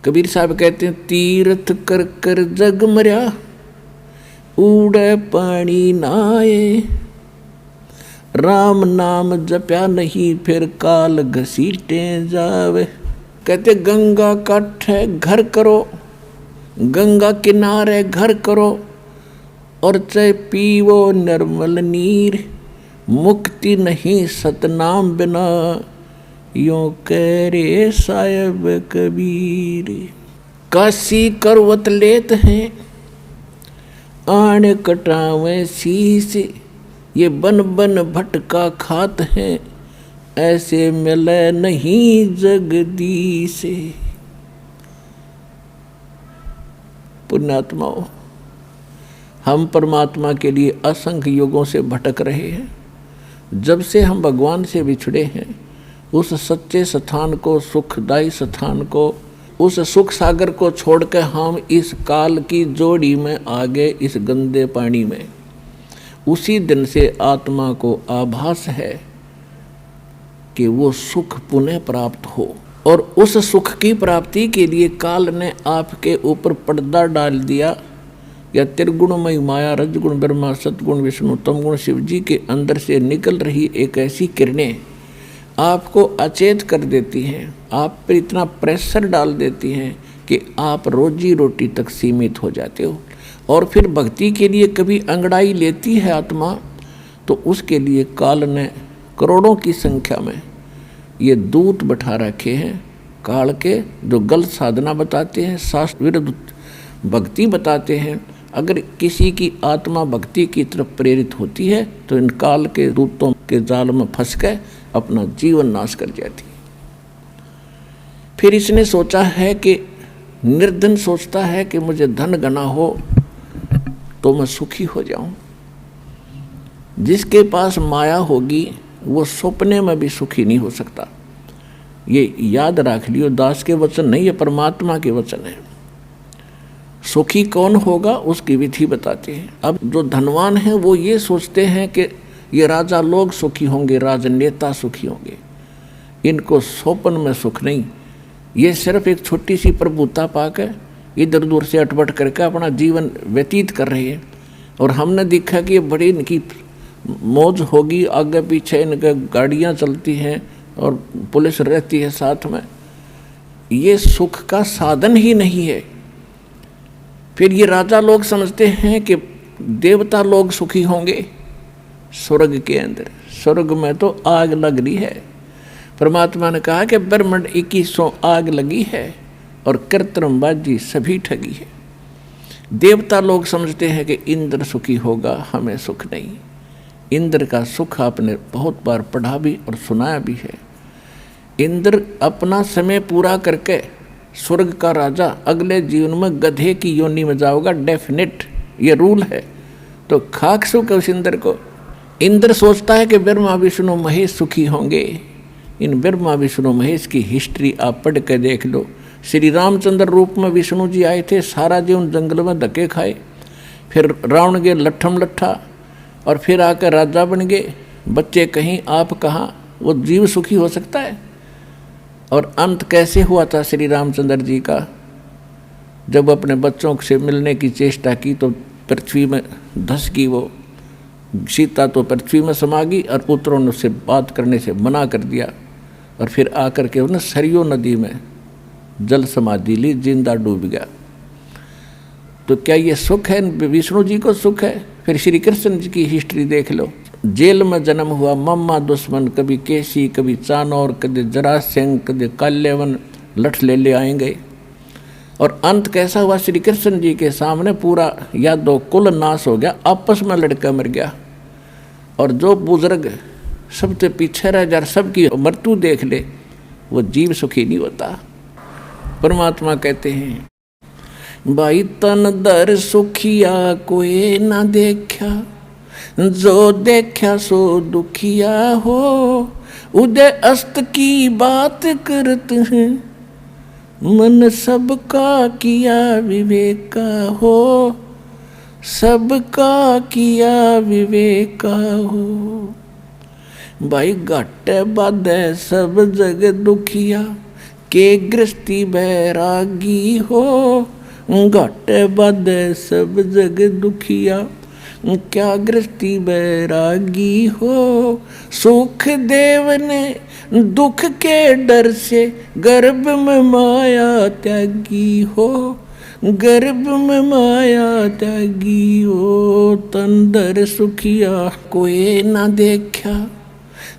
कबीर साहब कहते हैं, तीर्थ कर कर जग मर्या, उड़े पानी नहाए, राम नाम जप्या नहीं, फिर काल घसीटे जावे। कहते गंगा काठे घर करो, गंगा किनारे घर करो, और चाहे पीवो निर्मल नीर, मुक्ति नहीं सतनाम बिना, यों कह रे साहिब कबीर। काशी करवत लेत हैं, आण कटावे शीस, ये बन बन भटका खात हैं, ऐसे मिले नहीं जगदीश। पुण्यात्माओं, हम परमात्मा के लिए असंख्य युगों से भटक रहे हैं। जब से हम भगवान से बिछड़े हैं, उस सच्चे स्थान को, सुखदायी स्थान को, उस सुख सागर को छोड़कर हम इस काल की जोड़ी में आ गए, इस गंदे पानी में। उसी दिन से आत्मा को आभास है कि वो सुख पुनः प्राप्त हो, और उस सुख की प्राप्ति के लिए काल ने आपके ऊपर पर्दा डाल दिया। या त्रिगुणमयी माया, रजगुण ब्रह्मा, सतगुण विष्णु, तमगुण शिव जी के अंदर से निकल रही एक ऐसी किरणें आपको अचेत कर देती हैं, आप पर इतना प्रेशर डाल देती हैं कि आप रोजी रोटी तक सीमित हो जाते हो। और फिर भक्ति के लिए कभी अंगड़ाई लेती है आत्मा, तो उसके लिए काल ने करोड़ों की संख्या में ये दूत बैठा रखे हैं काल के, जो गलत साधना बताते हैं, शास्त्र विरुद्ध भक्ति बताते हैं। अगर किसी की आत्मा भक्ति की तरफ प्रेरित होती है तो इन काल के दूतों के जाल में फंस कर अपना जीवन नाश कर जाती। फिर इसने सोचा है कि निर्धन सोचता है कि मुझे धन घना हो तो मैं सुखी हो जाऊं। जिसके पास माया होगी वो सपने में भी सुखी नहीं हो सकता। ये याद रख लियो, दास के वचन नहीं, ये परमात्मा के वचन है। सुखी कौन होगा उसकी विधि बताते हैं। अब जो धनवान हैं वो ये सोचते हैं कि ये राजा लोग सुखी होंगे, राजनेता सुखी होंगे। इनको सोपन में सुख नहीं, ये सिर्फ एक छोटी सी प्रभुता पाकर इधर उधर से अटपट करके अपना जीवन व्यतीत कर रहे हैं। और हमने देखा कि ये बड़ी इनकी मौज होगी, आगे पीछे इनके गाड़ियाँ चलती हैं और पुलिस रहती है साथ में। ये सुख का साधन ही नहीं है। फिर ये राजा लोग समझते हैं कि देवता लोग सुखी होंगे स्वर्ग के अंदर। स्वर्ग में तो आग लग रही है। परमात्मा ने कहा कि ब्रह्मांड 2100 आग लगी है और कृत्रिमबाजी सभी ठगी है। देवता लोग समझते हैं कि इंद्र सुखी होगा, हमें सुख नहीं। इंद्र का सुख आपने बहुत बार पढ़ा भी और सुनाया भी है। इंद्र अपना समय पूरा करके स्वर्ग का राजा अगले जीवन में गधे की योनि में जाओगा, डेफिनेट, ये रूल है। तो खाक सुख उस इंद्र को। इंद्र सोचता है कि ब्रह्मा विष्णु महेश सुखी होंगे। इन ब्रह्मा विष्णु महेश की हिस्ट्री आप पढ़ के देख लो। श्री रामचंद्र रूप में विष्णु जी आए थे, सारा जीवन जंगल में धक्के खाए, फिर रावण के लट्ठम लट्ठा, और फिर आकर राजा बन गए। बच्चे कहीं आप कहाँ, वो जीव सुखी हो सकता है? और अंत कैसे हुआ था श्री रामचंद्र जी का? जब अपने बच्चों से मिलने की चेष्टा की तो पृथ्वी में धस गई वो सीता, तो पृथ्वी में समा गई और पुत्रों ने उससे बात करने से मना कर दिया। और फिर आकर के उन्हें सरयू नदी में जल समाधि ली, जिंदा डूब गया। तो क्या ये सुख है? विष्णु जी को सुख है? फिर श्री कृष्ण जी की हिस्ट्री देख लो। जेल में जन्म हुआ, मम्मा दुश्मन, कभी केसी, कभी चानौर, कभी जरासंध, कभी काल्यवन, लठ ले आएंगे। और अंत कैसा हुआ? श्री कृष्ण जी के सामने पूरा यादव कुल नाश हो गया, आपस में लड़का मर गया। और जो बुजुर्ग सबसे पीछे रह जा, सबकी मृत्यु देख ले, वो जीव सुखी नहीं होता। परमात्मा कहते हैं, भाई तन दर सुखिया कोई ना देखा, जो देखा सो दुखिया हो, उदय अस्त की बात करते हैं, मन सबका किया विवेका हो, सबका किया विवेका हो। भाई घाटे बाधे सब जग दुखिया, के गृहस्थी बैरागी हो, घाटे बाधे सब जग दुखिया। क्या गृहस्थी बैरागी हो, सुख देव ने दुख के डर से गर्भ में माया त्यागी हो, गर्भ में माया त्यागी हो। तंदर सुखिया कोई ना देखा,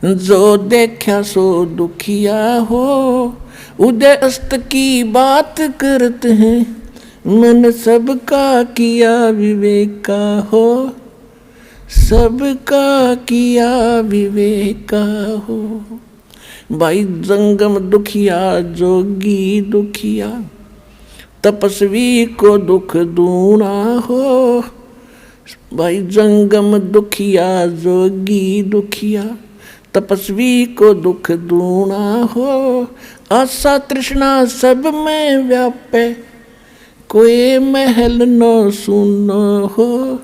जो देखा सो दुखिया हो। उदय अस्त की बात करते हैं, मन सबका किया विवेका हो, सबका किया विवेका हो। भाई जंगम दुखिया जोगी दुखिया, तपस्वी को दुख दूना हो। भाई जंगम दुखिया जोगी दुखिया, तपस्वी को दुख दूना हो। आशा तृष्णा सब में व्यापे, कोई महल न सुनो हो,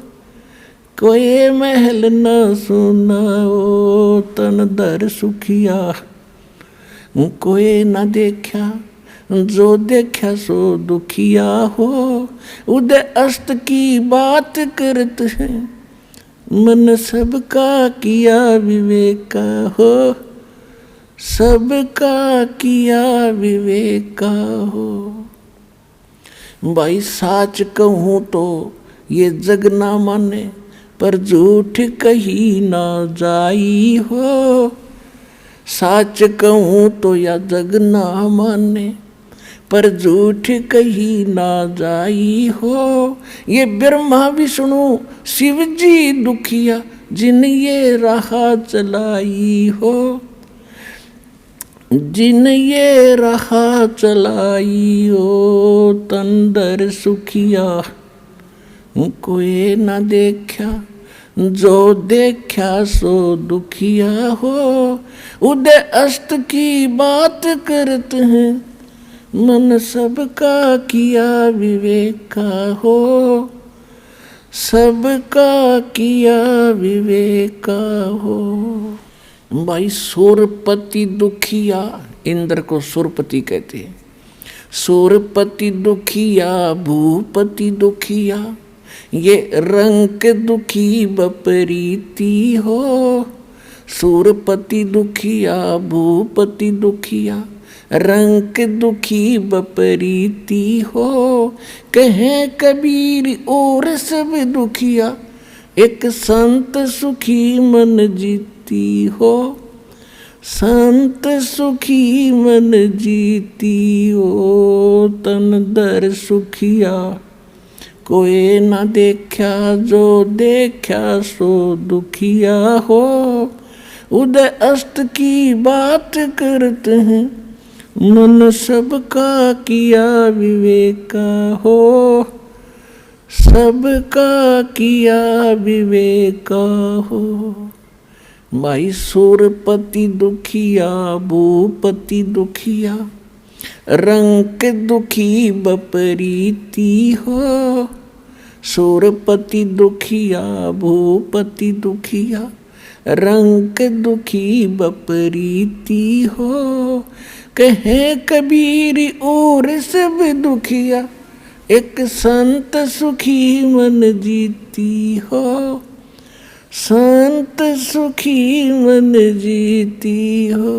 कोई महल न सुना हो। तन दर सुखिया कोई न देखा, जो देखा सो दुखिया हो। उदय अस्त की बात करते हैं, मन सबका किया विवेका हो, सबका किया विवेका हो। भाई साच कहूँ तो ये जग ना माने, पर झूठ कही ना जाई हो। साच कहूँ तो या जग ना माने, पर झूठ कही ना जाई हो। ये ब्रह्मा विष्णु शिव जी दुखिया, जिन ये राह चलाई हो, जिन ये राह चलाई हो। तंदर सुखिया कोई ना देखा, जो देखा सो दुखिया हो। उदय अस्त की बात करते हैं, मन सबका किया विवेका हो, सबका किया विवेका हो। भाई सूरपति दुखिया, इंद्र को सूरपति कहते हैं। सूरपति दुखिया भूपति दुखिया, ये रंग दुखी बपरीती हो। सूरपति दुखिया भूपति दुखिया, रंग दुखी बपरीती हो। कहे कबीर और सब दुखिया, एक संत सुखी मन जीती हो, संत सुखी मन जीती हो। तन दर सुखिया कोई ना देखा, जो देखा सो दुखिया हो। उदय अस्त की बात करते हैं, मन सबका किया विवेका हो, सबका किया विवेका हो। भाई सूरपति दुखिया भूपति दुखिया, रंग दुखी बपरीती हो। सूरपति दुखिया भूपति दुखिया, रंग दुखी बपरीती हो। कहे कबीर और सब दुखिया, एक संत सुखी मन जीती हो, संत सुखी मन जीती हो।